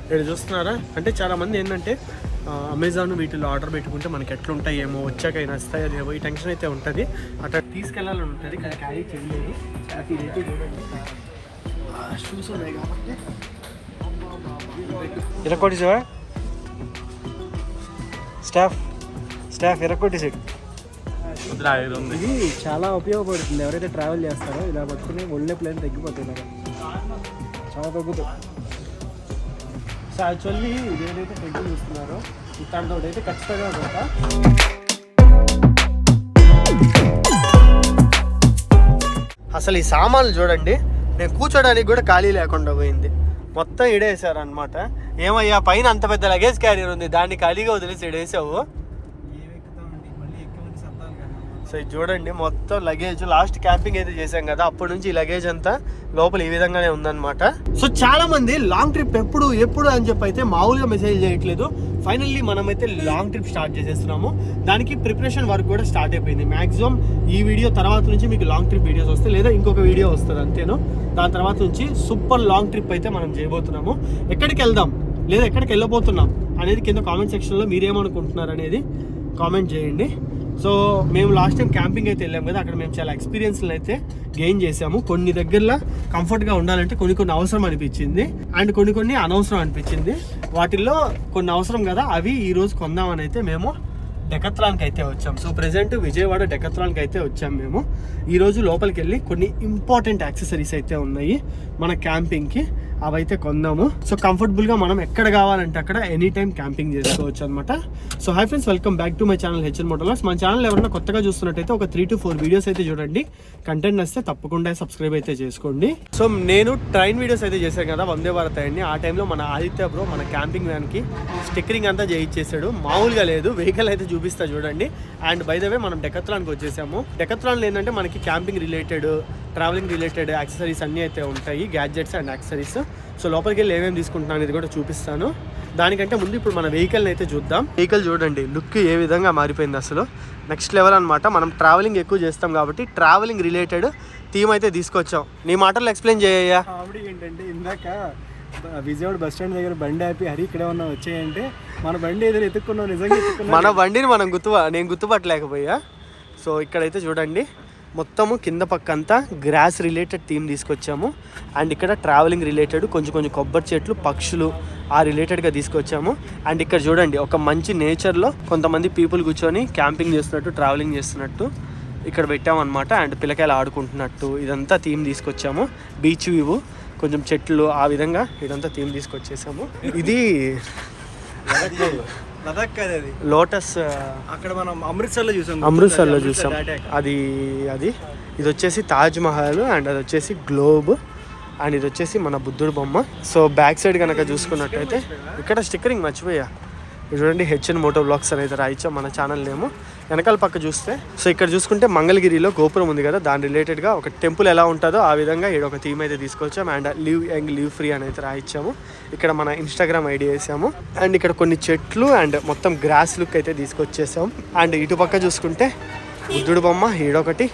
ఇక్కడ చూస్తున్నారా, అంటే చాలామంది ఏంటంటే అమెజాన్ వీటిలో ఆర్డర్ పెట్టుకుంటే మనకి ఎట్లుంటాయేమో, వచ్చాక అయినా వస్తాయో లేవో ఈ టెన్షన్ అయితే ఉంటుంది. అట్లా తీసుకెళ్ళాలని ఉంటుంది కానీ క్యారీ చేయలేదు. నాకు ఇదైతే చూడండి, షూస్ ఉన్నాయి కాబట్టి ఇరకొట్టేసావా స్టాఫ్ ఇరకొట్టేసాడు. ఇది చాలా ఉపయోగపడుతుంది ఎవరైతే ట్రావెల్ చేస్తారో. ఇలా పట్టుకుని ఒళ్ళే ప్లేన్ తగ్గిపోతుంది, చాలా తగ్గుతుంది. సో యాక్చువల్లీ ఇది ఏదైతే టెక్కి చూస్తున్నారో ఇట్లాంటి అయితే ఖచ్చితంగా కొడతా. అసలు ఈ సామాన్లు చూడండి, నేను కూర్చోడానికి కూడా ఖాళీ లేకుండా పోయింది. మొత్తం ఇడేసారు అనమాట. ఏమయ్యా పైన అంత పెద్ద లగేజ్ క్యారియర్ ఉంది, దాన్ని ఖాళీగా వదిలేసి ఇడేసావు. సో ఇది చూడండి మొత్తం లగేజ్. లాస్ట్ క్యాంపింగ్ అయితే చేసాం కదా, అప్పటి నుంచి ఈ లగేజ్ అంతా లోపల ఈ విధంగానే ఉందన్నమాట. సో చాలా మంది లాంగ్ ట్రిప్ ఎప్పుడు అని చెప్పి అయితే మామూలుగా మెసేజ్ చేయట్లేదు. ఫైనల్లీ మనమైతే లాంగ్ ట్రిప్ స్టార్ట్ చేసేస్తున్నాము. దానికి ప్రిపరేషన్ వర్క్ కూడా స్టార్ట్ అయిపోయింది. మ్యాక్సిమం ఈ వీడియో తర్వాత నుంచి మీకు లాంగ్ ట్రిప్ వీడియోస్ వస్తాయి, లేదా ఇంకొక వీడియో వస్తుంది అంతేను. దాని తర్వాత నుంచి సూపర్ లాంగ్ ట్రిప్ అయితే మనం చేయబోతున్నాము. ఎక్కడికి వెళ్దాం లేదా ఎక్కడికి వెళ్ళబోతున్నాం అనేది కింద కామెంట్ సెక్షన్లో మీరేమనుకుంటున్నారు అనేది కామెంట్ చేయండి. సో మేము లాస్ట్ టైం క్యాంపింగ్ అయితే వెళ్ళాము కదా, అక్కడ మేము చాలా ఎక్స్పీరియన్స్లు అయితే గెయిన్ చేసాము. కొన్ని దగ్గరలో కంఫర్ట్గా ఉండాలంటే కొన్ని అవసరం అనిపించింది, అండ్ కొన్ని అనవసరం అనిపించింది. వాటిల్లో కొన్ని అవసరం కదా, అవి ఈరోజు కొందామని అయితే మేము డెకత్లాన్కి అయితే వచ్చాం. సో ప్రెజెంట్ విజయవాడ డెకత్లాన్కి అయితే వచ్చాం మేము. ఈరోజు లోపలికి వెళ్ళి కొన్ని ఇంపార్టెంట్ యాక్సెసరీస్ అయితే ఉన్నాయి మన క్యాంపింగ్కి, అవైతే కొందాము. సో కంఫర్టబుల్గా మనం ఎక్కడ కావాలంటే అక్కడ ఎనీ టైం క్యాంపింగ్ చేసుకోవచ్చు అనమాట. So hi friends, welcome back to my channel HN మోటోలాగ్స్. మన ఛానల్ ఎవరైనా కొత్తగా చూస్తున్నట్టయితే ఒక 3 to 4 వీడియోస్ అయితే చూడండి. కంటెంట్ వస్తే తప్పకుండా సబ్స్క్రైబ్ అయితే చేసుకోండి. సో నేను ట్రైన్ వీడియోస్ అయితే చేశాను కదా, వందే భారత్ అయ్యండి. ఆ టైంలో మన ఆదిత్య బ్రో మన క్యాంపింగ్ వ్యాన్కి స్టిక్కరింగ్ అంతా చేయించేసాడు. మామూలుగా లేదు, వెహికల్ అయితే చూపిస్తా చూడండి. అండ్ బై ద వే మనం డెకత్లాన్కి వచ్చేసాము. డెకత్లాన్లో ఏంటంటే మనకి camping related, travelling related accessories అన్నీ అయితే ఉంటాయి, గ్యాడ్జెట్స్ అండ్ యాక్సెసరీస్. సో లోపలికి వెళ్ళి ఏమేమి తీసుకుంటున్నాను ఇది కూడా చూపిస్తాను. దానికంటే ముందు ఇప్పుడు మన వెహికల్ని అయితే చూద్దాం. వెహికల్ చూడండి లుక్ ఏ విధంగా మారిపోయింది, అసలు నెక్స్ట్ లెవెల్ అనమాట. మనం ట్రావెలింగ్ ఎక్కువ చేస్తాం కాబట్టి ట్రావెలింగ్ రిలేటెడ్ థీమ్ అయితే తీసుకొచ్చాం. నీ మాటల్లో ఎక్స్ప్లెయిన్ చేయయ్యా. కామెడీ ఏంటంటే, ఇందాక విజయవాడ బస్ స్టాండ్ దగ్గర బండి ఆపి హరి ఇక్కడ ఉన్నా వచ్చాయంటే మన బండి ఏదైనా ఎత్తుక్కున్నాం, నిజంగా ఎత్తుకున్నాం. మన బండిని మనం నేను గుర్తుపట్టలేకపోయా. సో ఇక్కడైతే చూడండి మొత్తము కింద పక్క అంతా గ్రాస్ రిలేటెడ్ థీమ్ తీసుకొచ్చాము. అండ్ ఇక్కడ ట్రావెలింగ్ రిలేటెడ్ కొంచెం కొబ్బరి చెట్లు, పక్షులు ఆ రిలేటెడ్గా తీసుకొచ్చాము. అండ్ ఇక్కడ చూడండి ఒక మంచి నేచర్లో కొంతమంది పీపుల్ కూర్చొని క్యాంపింగ్ చేస్తున్నట్టు, ట్రావెలింగ్ చేస్తున్నట్టు ఇక్కడ పెట్టామన్నమాట. అండ్ పిల్లకాయలు ఆడుకుంటున్నట్టు ఇదంతా థీమ్ తీసుకొచ్చాము. బీచ్ వ్యూ, కొంచెం చెట్లు, ఆ విధంగా ఇదంతా థీమ్ తీసుకొచ్చేసాము. ఇది లదాఖ్ కదా, అది లోటస్. అక్కడ మనం అమృత్సర్లో చూసాం. అది ఇది వచ్చేసి తాజ్ మహల్, అండ్ అది వచ్చేసి గ్లోబ్, అండ్ ఇది వచ్చేసి మన బుద్ధుడు బొమ్మ. సో బ్యాక్ సైడ్ కనుక చూసుకున్నట్టయితే ఇక్కడ స్టిక్కరింగ్ మర్చిపోయా. చూడండి హెచ్ఎన్ మోటో బ్లాగ్స్ అనేది రాయించాం మన ఛానల్ నేము. వెనకాల పక్క చూస్తే, సో ఇక్కడ చూసుకుంటే మంగళగిరిలో గోపురం ఉంది కదా, దాని రిలేటెడ్గా ఒక టెంపుల్ ఎలా ఉంటుందో ఆ విధంగా ఇక్కడ ఒక థీమ్ అయితే తీసుకొచ్చాం. And live young live free అని అయితే రాయించాము. ఇక్కడ మన ఇన్స్టాగ్రామ్ ఐడి వేసాము. అండ్ ఇక్కడ కొన్ని చెట్లు అండ్ మొత్తం గ్రాస్ లుక్ అయితే తీసుకొచ్చేసాం. అండ్ ఇటు పక్క చూసుకుంటే బుద్ధుడు బొమ్మ, ఈడొకటి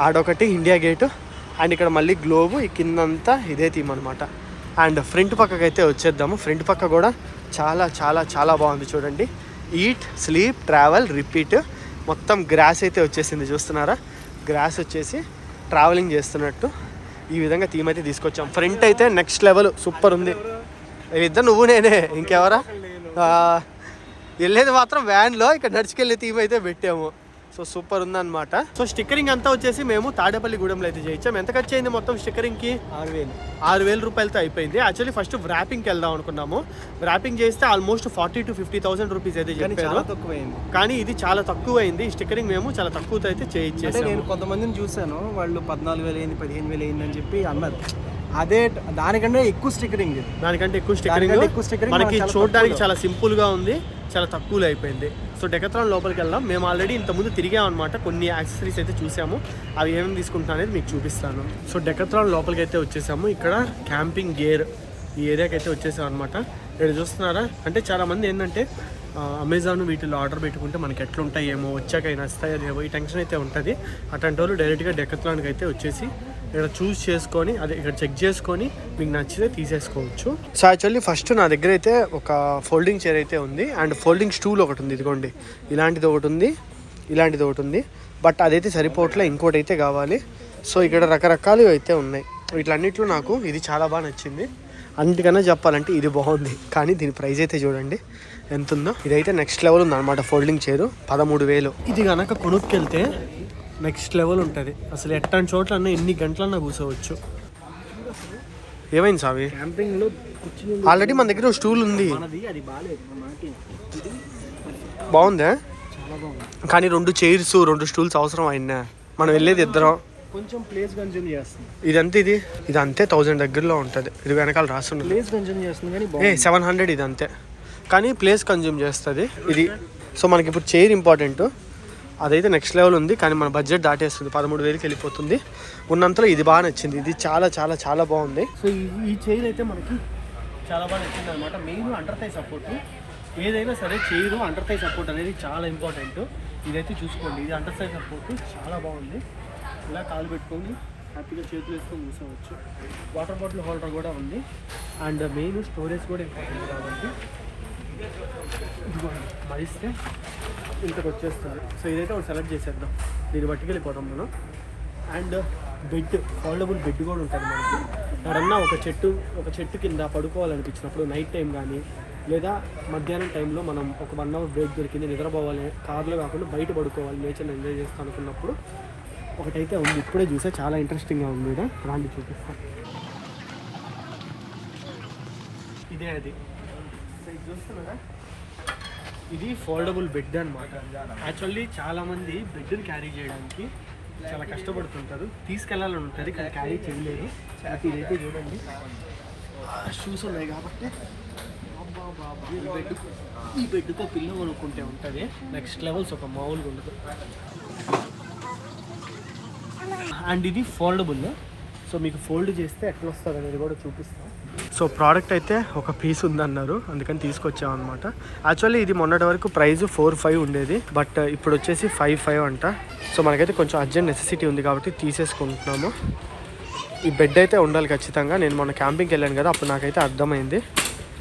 ఆడొకటి, ఇండియా గేటు, అండ్ ఇక్కడ మళ్ళీ గ్లోబు, ఈ కిందంతా ఇదే థీమ్ అనమాట. అండ్ ఫ్రంట్ పక్కకి అయితే వచ్చేద్దాము. ఫ్రంట్ పక్క కూడా చాలా చాలా చాలా బాగుంది చూడండి. ఈట్, స్లీప్, ట్రావెల్, రిపీట్, మొత్తం గ్రాస్ అయితే వచ్చేసింది. చూస్తున్నారా, గ్రాస్ వచ్చేసి ట్రావెలింగ్ చేస్తున్నట్టు ఈ విధంగా థీమ్ అయితే తీసుకొచ్చాం. ఫ్రంట్ అయితే నెక్స్ట్ లెవెల్ సూపర్ ఉంది. ఇద్దరు నువ్వు నేనే, ఇంకెవరా? వెళ్ళేది మాత్రం వ్యాన్లో, ఇక్కడ నడుచుకెళ్ళే థీమ్ అయితే పెట్టాము. సో సూపర్ ఉందన్నమాట. సో స్టిక్కరింగ్ అంతా వచ్చేసి మేము తాడేపల్లిగూడెంలో అయితే చేయించాం. ఎంత ఖర్చు అయింది మొత్తం స్టిక్కరింగ్కి? 6,000 రూపాయలతో అయిపోయింది. యాక్చువల్లీ ఫస్ట్ వ్రాపింగ్కి వెళ్దాం అనుకున్నాము. వ్రాపింగ్ చేస్తే ఆల్మోస్ట్ 40,000 to 50,000 రూపీస్ అయితే చెప్పారు, కానీ ఇది చాలా తక్కువ అయింది. స్టిక్కరింగ్ మేము చాలా తక్కువతో అయితే చేయించేసాము. నేను కొంతమందిని చూసాను, వాళ్ళు 14,000 అయింది, 15,000 అయింది అని చెప్పి అన్నారు. అదే దానికంటే ఎక్కువ స్టిక్కరింగ్, మనకి చూడడానికి చాలా సింపుల్ గా ఉంది, చాలా తక్కువలో అయిపోయింది. సో డెకత్లాన్ లోపలికి వెళ్దాం. మేము ఆల్రెడీ ఇంతకుముందు తిరిగామన్నమాట, కొన్ని యాక్సెసరీస్ అయితే చూసాము, అవి ఏమేమి తీసుకుంటా అనేది మీకు చూపిస్తాను. సో డెకత్లాన్ లోపలికి అయితే వచ్చేసాము. ఇక్కడ క్యాంపింగ్ గేర్ ఈ ఏరియాకి అయితే వచ్చేసాం అనమాట. ఇక్కడ చూస్తున్నారా, అంటే చాలామంది ఏంటంటే అమెజాన్ వీటిలో ఆర్డర్ పెట్టుకుంటే మనకి ఎట్లుంటాయేమో, వచ్చాక అయినా వస్తాయో లేవో ఈ టెన్షన్ అయితే ఉంటుంది. అట్లాంటి వాళ్ళు డైరెక్ట్గా డెకత్లాన్కి అయితే వచ్చేసి ఇక్కడ చూస్ చేసుకొని అదే ఇక్కడ చెక్ చేసుకొని మీకు నచ్చితే తీసేసుకోవచ్చు. సో యాక్చువల్లీ ఫస్ట్ నా దగ్గర అయితే ఒక ఫోల్డింగ్ చైర్ అయితే ఉంది అండ్ ఫోల్డింగ్ స్టూల్ ఒకటి ఉంది. ఇదిగోండి ఇలాంటిది ఒకటి ఉంది, ఇలాంటిది ఒకటి ఉంది. బట్ అదైతే సరిపోవట్లే, ఇంకోటి అయితే కావాలి. సో ఇక్కడ రకరకాలు అయితే ఉన్నాయి. వీటిలన్నిట్లో నాకు ఇది చాలా బాగా నచ్చింది. అన్నిటికన్నా చెప్పాలంటే ఇది బాగుంది, కానీ దీని ప్రైస్ అయితే చూడండి ఎంత ఉందో. ఇదైతే నెక్స్ట్ లెవెల్ ఉంది అనమాట. Folding chair 13,000. ఇది కనుక కొనుక్కెళ్తే నెక్స్ట్ లెవెల్ ఉంటుంది. అసలు ఎట్లాంటి చోట్లన్నా ఎన్ని గంటలన్నా కూర్చోవచ్చు. ఏమైంది సావి? క్యాంపింగ్లో ఆల్రెడీ మన దగ్గర స్టూల్ ఉంది, అది బాగుందా? కానీ 2 చైర్స్ 2 స్టూల్స్ అవసరం అయినా. మనం వెళ్ళేది ఇద్దరం, కొంచెం ప్లేస్ కన్జ్యూమ్ చేస్తుంది. ఇదంతే ఇది అంతే 1000 దగ్గరలో ఉంటుంది. ఇది వెనకాల రాస్తుంది ప్లేస్ కన్జ్యూమ్ చేస్తుంది, కానీ 700 ఇది అంతే, కానీ ప్లేస్ కన్జ్యూమ్ చేస్తుంది ఇది. సో మనకి ఇప్పుడు చైర్ ఇంపార్టెంట్, అదైతే నెక్స్ట్ లెవెల్ ఉంది. కానీ మన బడ్జెట్ దాటేస్తుంది, 13,000కి వెళ్ళిపోతుంది. ఉన్నంతలో ఇది బాగా నచ్చింది. ఇది చాలా చాలా చాలా బాగుంది. సో ఈ చైర్ అయితే మనకి చాలా బాగా నచ్చింది అనమాట. మెయిన్ అండర్ థై సపోర్ట్, ఏదైనా సరే చైరు అండర్ థై సపోర్ట్ అనేది చాలా ఇంపార్టెంట్. ఇదైతే చూసుకోండి, ఇది అండర్ థై సపోర్ట్ చాలా బాగుంది. ఇలా కాలు పెట్టుకొని హ్యాపీగా చేతులు వేసుకొని కూర్చోవచ్చు. వాటర్ బాటిల్ హోల్డర్ కూడా ఉంది అండ్ మెయిన్ స్టోరేజ్ కూడా ఇంపార్టెంట్ కాబట్టి మరిస్తే ఇంతకు వచ్చేస్తుంది. సో ఇదైతే ఒకటి సెలెక్ట్ చేసేద్దాం, దీన్ని పట్టుకెళ్ళిపోతాం మనం. అండ్ బెడ్, ఫోల్డబుల్ బెడ్ కూడా ఉంటుంది మనకి. ఎక్కడన్నా ఒక చెట్టు కింద పడుకోవాలనిపించినప్పుడు నైట్ టైం కానీ లేదా మధ్యాహ్నం టైంలో మనం ఒక 1 అవర్ బ్రేక్ దొరికింది, నిద్రపోవాలి, కార్లో కాకుండా బయట పడుకోవాలి, నేచర్ని ఎంజాయ్ చేస్తాం అనుకున్నప్పుడు ఒకటైతే ఉంది. ఇప్పుడే చూసే చాలా ఇంట్రెస్టింగ్గా ఉంది. ఇక్కడ రాండి చూపిస్తాం. ఇదే అది చూస్తున్నారా, ఇది ఫోల్డబుల్ బెడ్ అనమాట. యాక్చువల్లీ చాలామంది బెడ్ని క్యారీ చేయడానికి చాలా కష్టపడుతుంటారు, తీసుకెళ్ళాలని ఉంటుంది కానీ క్యారీ చేయలేదు. ఇదైతే చూడండి, షూస్ ఉన్నాయి కాబట్టి ఈ బెడ్తో పిల్లో కొనుక్కుంటే ఉంటుంది నెక్స్ట్ లెవెల్స్, ఒక మామూలుగా ఉండదు. అండ్ ఇది ఫోల్డబుల్, సో మీకు ఫోల్డ్ చేస్తే ఎట్లా వస్తుంది అనేది కూడా చూపిస్తాం. సో ప్రోడక్ట్ అయితే ఒక పీస్ ఉందన్నారు, అందుకని తీసుకొచ్చామన్నమాట. యాక్చువల్లీ ఇది మొన్నటి వరకు ప్రైస్ 4,500 ఉండేది, బట్ ఇప్పుడు వచ్చేసి 5,500 అంట. సో మనకైతే కొంచెం అర్జెంట్ నెసెసిటీ ఉంది కాబట్టి తీసేసుకుంటున్నాము. ఈ బెడ్ అయితే ఉండాలి ఖచ్చితంగా. నేను మొన్న క్యాంపింగ్కి వెళ్ళాను కదా, అప్పుడు నాకైతే అర్థమైంది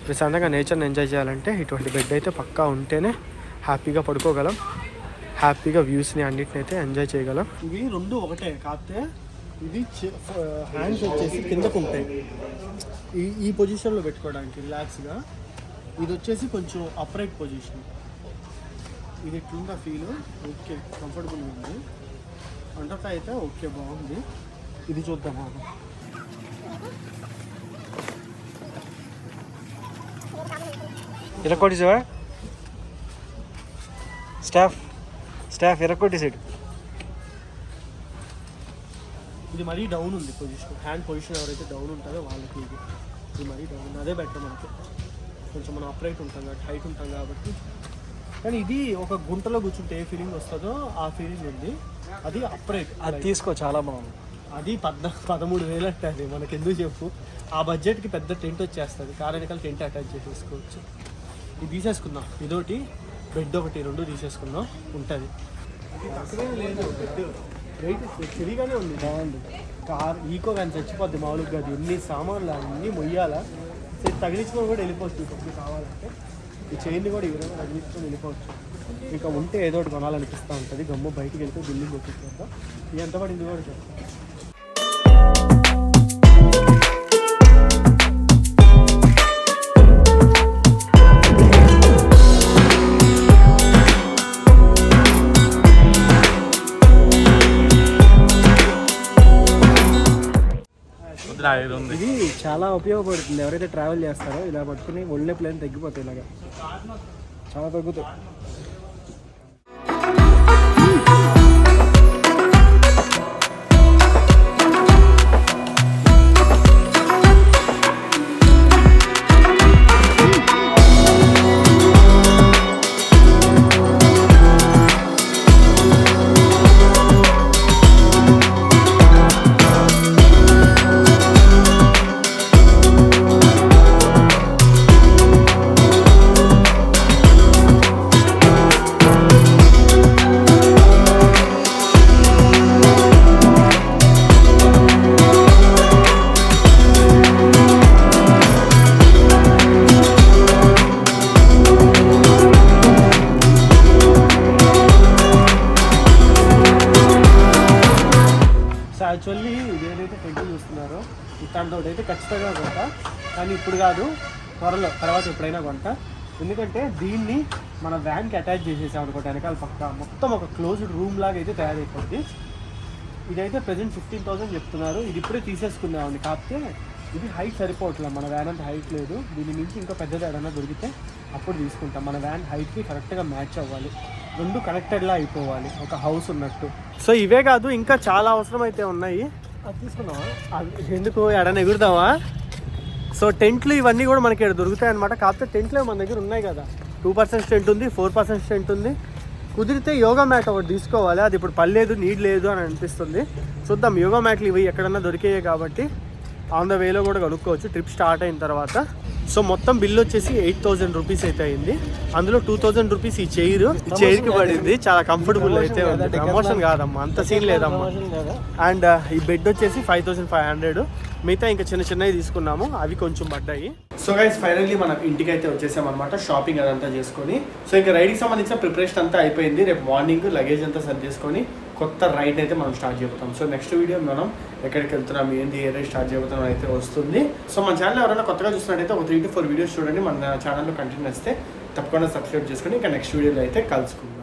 ప్రశాంతంగా నేచర్ని ఎంజాయ్ చేయాలంటే ఇటువంటి బెడ్ అయితే పక్కా ఉంటేనే హ్యాపీగా పడుకోగలం, హ్యాపీగా వ్యూస్ని అన్నిటిని అయితే ఎంజాయ్ చేయగలం. ఇవి 2 ఒకటే, కాకపోతే ఇది హ్యాండ్స్ వచ్చేసి కిందకు ఉంటాయి ఈ పొజిషన్లో పెట్టుకోవడానికి రిలాక్స్గా. ఇది వచ్చేసి కొంచెం అప్రైట్ పొజిషన్. ఇది ఇట్లుందా ఫీల్, ఓకే కంఫర్టబుల్గా ఉంది. అండర్తో అయితే ఓకే బాగుంది. ఇది చూద్దాం. ఇరకొట్టేసావా స్టాఫ్ ఇరకొట్టేసాడు. ఇది మరీ డౌన్ ఉంది పొజిషన్, హ్యాండ్ పొజిషన్ ఎవరైతే డౌన్ ఉంటుందో వాళ్ళకి ఇది మరీ డౌన్. అదే బెటర్ మనకి, కొంచెం మనం అప్రైట్ ఉంటాం కాబట్టి, హైట్ ఉంటాం కాబట్టి. కానీ ఇది ఒక గుంటలో కూర్చుంటే ఏ ఫీలింగ్ వస్తుందో ఆ ఫీలింగ్ ఉంది. అది అప్రైట్, అది తీసుకో, చాలా బాగుంది. అది 13,000 అంటే అది మనకి ఎందుకు చెప్పు. ఆ బడ్జెట్కి పెద్ద టెంట్ వచ్చేస్తుంది, కార్ వెనకాల టెంట్ అటాచ్ చేసేసుకోవచ్చు. ఇది తీసేసుకుందాం, ఇదొకటి బెడ్ ఒకటి 2 తీసేసుకుందాం ఉంటుంది. ఇది తక్కువే లేదు, బెడ్ వెయిట్ హెవీగానే ఉంది, బాగుంది. కార్ ఈకో కానీ చచ్చిపోద్ది మామూలుగా. అది ఎన్ని సామాన్లు అన్నీ మొయ్యాలా, తగిలించుకొని కూడా వెళ్ళిపోవచ్చు. ఇప్పుడు కావాలంటే ఈ చైన్ని కూడా ఈ విధంగా తగిలించుకొని వెళ్ళిపోవచ్చు. ఇంకా ఉంటే ఏదో ఒకటి కొనాలనిపిస్తూ ఉంటుంది. గమ్ము బయటికి వెళ్తే బిల్డింగ్ వచ్చేస్తాం. ఇది ఎంత పడింది కూడా చెప్తాం. ఇది చాలా ఉపయోగపడుతుంది. ఎవరైతే ట్రావెల్ చేస్తారో ఇలా పట్టుకుని ఒళ్ళే ప్లేన్ తగ్గిపోతాయి, ఇలాగా చాలా తగ్గుతాయి. ఒకటి అయితే ఖచ్చితంగా కొంటా, కానీ ఇప్పుడు కాదు, త్వరలో తర్వాత ఎప్పుడైనా కొంటా. ఎందుకంటే దీన్ని మన వ్యాన్కి అటాచ్ చేసేసాం అనుకోండి, వెనకాల పక్క మొత్తం ఒక క్లోజ్డ్ రూమ్ లాగా అయితే తయారైపోద్ది. ఇదైతే ప్రెజెంట్ 15,000 చెప్తున్నారు. ఇది ఇప్పుడే తీసేసుకుందామండి, కాకపోతే ఇది హైట్ సరిపోవట్లేదు, మన వ్యాన్ అంత హైట్ లేదు. దీని నుంచి ఇంకా పెద్దది ఏదైనా దొరికితే అప్పుడు తీసుకుంటాం. మన వ్యాన్ హైట్కి కరెక్ట్గా మ్యాచ్ అవ్వాలి, రెండు కనెక్టెడ్లా అయిపోవాలి, ఒక హౌస్ ఉన్నట్టు. సో ఇవే కాదు, ఇంకా చాలా అవసరం అయితే ఉన్నాయి. అది తీసుకున్నావా? అది ఎందుకు, ఎడన ఎగురుదామా? సో టెంట్లు ఇవన్నీ కూడా మనకి ఇక్కడ దొరుకుతాయి అనమాట. కాకపోతే టెంట్లు మన దగ్గర ఉన్నాయి కదా, 2% స్ట్రెంత్ ఉంది, 4% స్ట్రెంత్ ఉంది. కుదిరితే యోగా మ్యాట్ ఒకటి తీసుకోవాలి, అది ఇప్పుడు పర్లేదు, నీడ్ లేదు అని అనిపిస్తుంది. చూద్దాం, యోగా మ్యాట్లు ఇవి ఎక్కడన్నా దొరికాయి కాబట్టి ఆన్ ద వేలో కూడా కనుక్కోవచ్చు ట్రిప్ స్టార్ట్ అయిన తర్వాత. సో మొత్తం బిల్ వచ్చేసి 8,000 రూపీస్ అయితే అయింది. అందులో 2,000 రూపీస్ ఈ చైర్కి పడింది. చాలా కంఫర్టబుల్ అయితే ఉంది. ప్రమోషన్ కాదమ్మా, అంత సీన్ లేదమ్మా. అండ్ ఈ బెడ్ వచ్చేసి 5,500. మిగతా ఇంకా చిన్న చిన్నవి తీసుకున్నాము, అవి కొంచెం పడ్డాయి. సో గైస్ ఫైనల్లీ మనం ఇంటికి అయితే వచ్చేసాం అనమాట, షాపింగ్ అదంతా చేసుకొని. సో ఇంకా రైడ్కి సంబంధించిన ప్రిపరేషన్ అంతా అయిపోయింది. రేపు మార్నింగ్ లగేజ్ అంతా సరి చేసుకొని కొత్త రైడ్ అయితే మనం స్టార్ట్ చేయబోతాం. సో నెక్స్ట్ వీడియో మనం ఎక్కడికి వెళ్తున్నాం, ఏంది, ఏ రైడ్ స్టార్ట్ చేయబోతున్నాం అయితే వస్తుంది. సో మన ఛానల్ ఎవరైనా కొత్తగా చూస్తున్నట్టయితే ఒక 3 to 4 వీడియోస్ చూడండి. మన ఛానల్లో కంటెంట్ వస్తే తప్పకుండా సబ్స్క్రైబ్ చేసుకొని ఇంకా నెక్స్ట్ వీడియోలో అయితే కలుసుకుందాం.